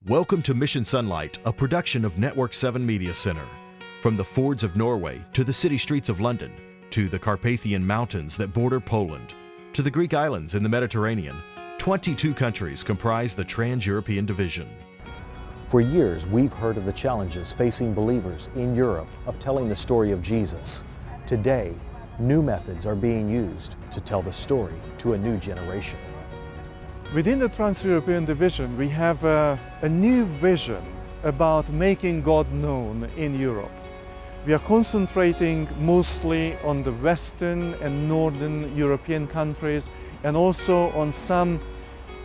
Welcome to Mission SONlight, a production of Network 7 Media Center. From the fords of Norway to the city streets of London, to the Carpathian Mountains that border Poland, to the Greek islands in the Mediterranean, 22 countries comprise the Trans-European Division. For years, we've heard of the challenges facing believers in Europe of telling the story of Jesus. Today, new methods are being used to tell the story to a new generation. Within the Trans-European Division, we have a new vision about making God known in Europe. We are concentrating mostly on the Western and Northern European countries and also on some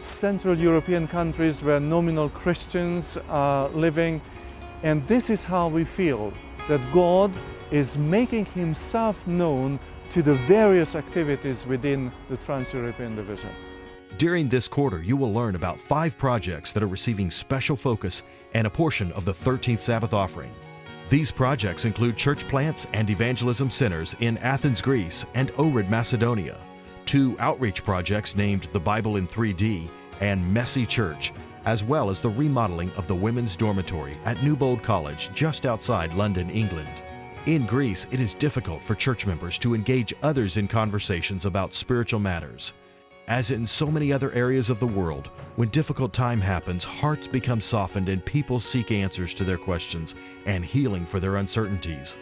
Central European countries where nominal Christians are living. And this is how we feel that God is making Himself known to the various activities within the Trans-European Division. During this quarter, you will learn about 5 projects that are receiving special focus and a portion of the 13th Sabbath offering. These projects include church plants and evangelism centers in Athens, Greece and Ohrid, Macedonia, 2 outreach projects named The Bible in 3D and MCKIE Church, as well as the remodeling of the women's dormitory at Newbold College just outside London, England. In Greece, it is difficult for church members to engage others in conversations about spiritual matters. As in so many other areas of the world, when difficult time happens, hearts become softened and people seek answers to their questions and healing for their uncertainties.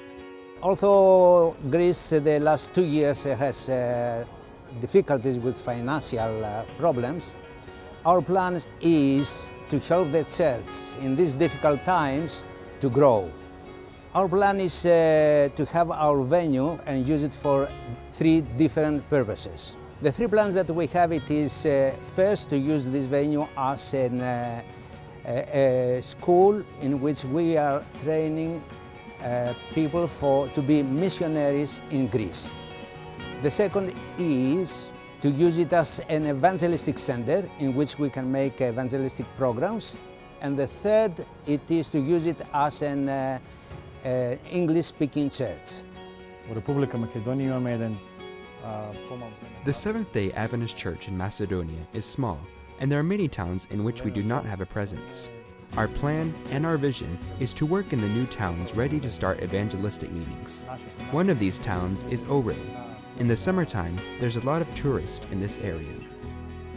Although Greece the last 2 years has difficulties with financial problems, our plan is to help the church in these difficult times to grow. Our plan is to have our venue and use it for 3 different purposes. The 3 plans that we have, it is first to use this venue as a school in which we are training people to be missionaries in Greece. The second is to use it as an evangelistic center in which we can make evangelistic programs. And the third, it is to use it as an English-speaking church. The Seventh-day Adventist Church in Macedonia is small, and there are many towns in which we do not have a presence. Our plan and our vision is to work in the new towns ready to start evangelistic meetings. One of these towns is Ohrid. In the summertime, there's a lot of tourists in this area.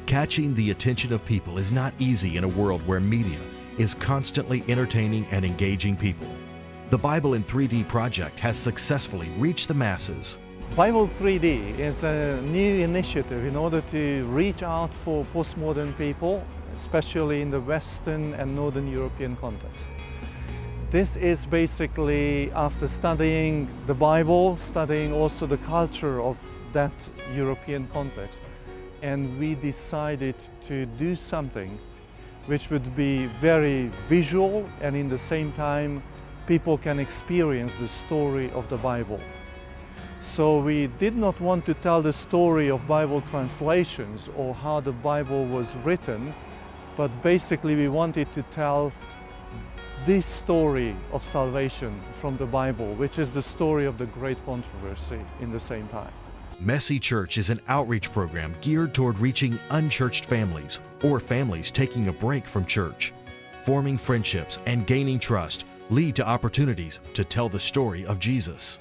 Catching the attention of people is not easy in a world where media is constantly entertaining and engaging people. The Bible in 3D project has successfully reached the masses. Bible 3D is a new initiative in order to reach out for postmodern people, especially in the Western and Northern European context. This is basically after studying the Bible, studying also the culture of that European context. And we decided to do something which would be very visual and in the same time people can experience the story of the Bible. So we did not want to tell the story of Bible translations or how the Bible was written, but basically we wanted to tell this story of salvation from the Bible, which is the story of the great controversy in the same time. MCKIE Church is an outreach program geared toward reaching unchurched families or families taking a break from church. Forming friendships and gaining trust lead to opportunities to tell the story of Jesus.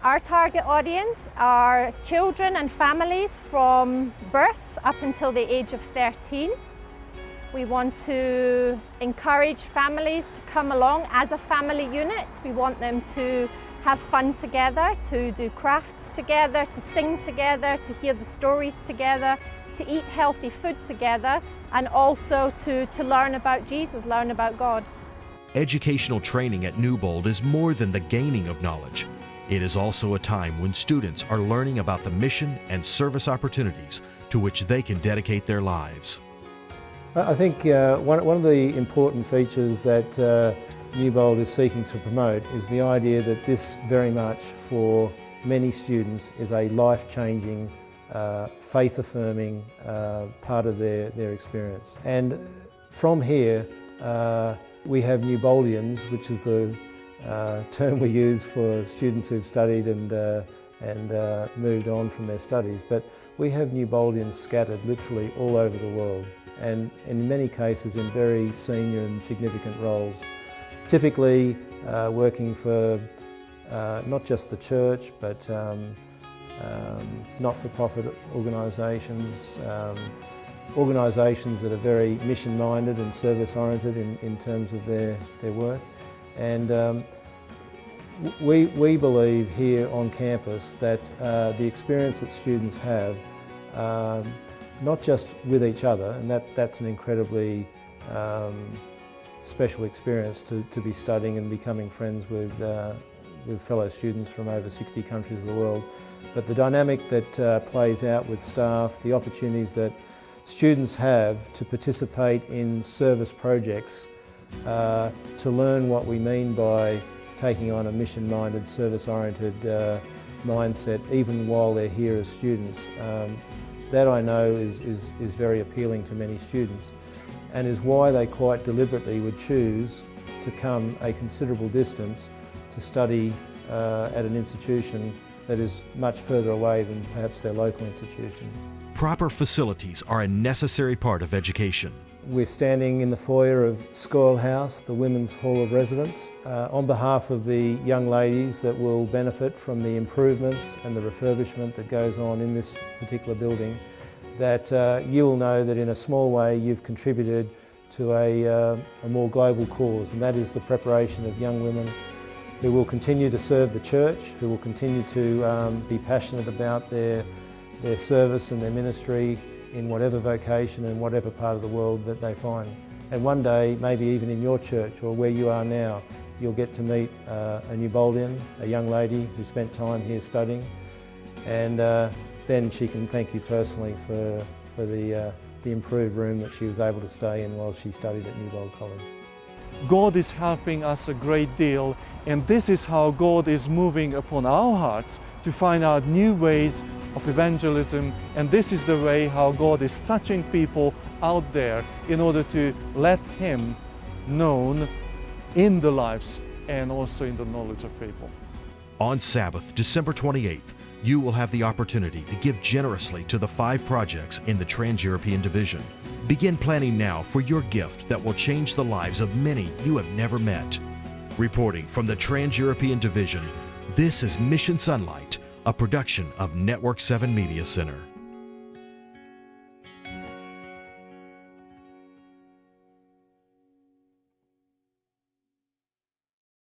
Our target audience are children and families from birth up until the age of 13. We want to encourage families to come along as a family unit. We want them to have fun together, to do crafts together, to sing together, to hear the stories together, to eat healthy food together, and also to learn about Jesus, learn about God. Educational training at Newbold is more than the gaining of knowledge. It is also a time when students are learning about the mission and service opportunities to which they can dedicate their lives. I think one of the important features that Newbold is seeking to promote is the idea that this very much for many students is a life-changing, faith-affirming part of their experience. And from here we have Newboldians, which is the term we use for students who've studied and moved on from their studies, but we have Newboldians scattered literally all over the world. and in many cases in very senior and significant roles. Typically working for not just the church, but not-for-profit organisations, organisations that are very mission-minded and service-oriented in terms of their work. And we believe here on campus that the experience that students have, not just with each other, and that's an incredibly special experience to be studying and becoming friends with fellow students from over 60 countries of the world, but the dynamic that plays out with staff, the opportunities that students have to participate in service projects, to learn what we mean by taking on a mission-minded, service-oriented mindset even while they're here as students. That I know is very appealing to many students, and is why they quite deliberately would choose to come a considerable distance to study at an institution that is much further away than perhaps their local institution. Proper facilities are a necessary part of education. We're standing in the foyer of School House, the Women's Hall of Residence, on behalf of the young ladies that will benefit from the improvements and the refurbishment that goes on in this particular building, that you will know that in a small way you've contributed to a more global cause, and that is the preparation of young women who will continue to serve the church, who will continue to be passionate about their service and their ministry in whatever vocation and whatever part of the world that they find. And one day, maybe even in your church or where you are now, you'll get to meet a Newboldian, a young lady who spent time here studying, and then she can thank you personally for the improved room that she was able to stay in while she studied at Newbold College. God is helping us a great deal, and this is how God is moving upon our hearts to find out new ways of evangelism, and this is the way how God is touching people out there in order to let Him known in the lives and also in the knowledge of people. On Sabbath, December 28th, you will have the opportunity to give generously to the 5 projects in the Trans-European Division. Begin planning now for your gift that will change the lives of many you have never met. Reporting from the Trans-European Division, this is Mission SONlight, a production of Network 7 Media Center.